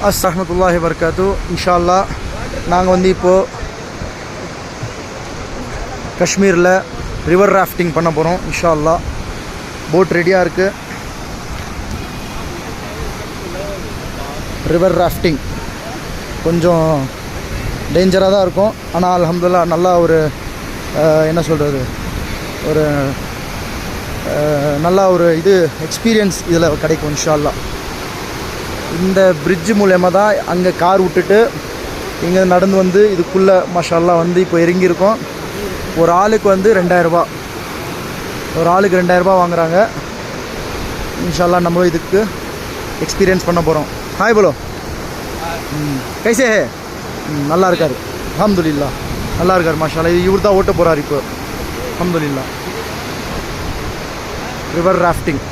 அஸ்ஸலாமு வபரகாத்து. இன்ஷா அல்லாஹ் நாங்கள் வந்து இப்போது காஷ்மீரில் ரிவர் ராஃப்டிங் பண்ண போகிறோம். இன்ஷா அல்லாஹ் போட் ரெடியாக இருக்குது. ரிவர் ராஃப்டிங் கொஞ்சம் டேஞ்சராக தான் இருக்கும். ஆனால் அல்ஹம்துலில்லாஹ் நல்லா ஒரு என்ன சொல்கிறது, ஒரு நல்லா ஒரு இது எக்ஸ்பீரியன்ஸ் இதில் கிடைக்கும் இன்ஷா அல்லாஹ். இந்த பிரிட்ஜு மூலயமா தான் அங்கே கார் விட்டுட்டு இங்கே நடந்து வந்து இதுக்குள்ளே மாஷா அல்லாஹ் வந்து இப்போ இறங்கியிருக்கோம். ஒரு ஆளுக்கு வந்து 2000 ரூபா, ஒரு ஆளுக்கு 2000 ரூபா வாங்குகிறாங்க. இன்ஷா அல்லாஹ் நம்ம இதுக்கு எக்ஸ்பீரியன்ஸ் பண்ண போகிறோம். ஹாய் போலோ. கைசே ஹே? நல்லா இருக்கார் அல்ஹம்துலில்லாஹ், நல்லா இருக்கார் மாஷா அல்லாஹ். இவர் தான் ஓட்ட போகிறார் இப்போ அல்ஹம்துலில்லாஹ். River rafting.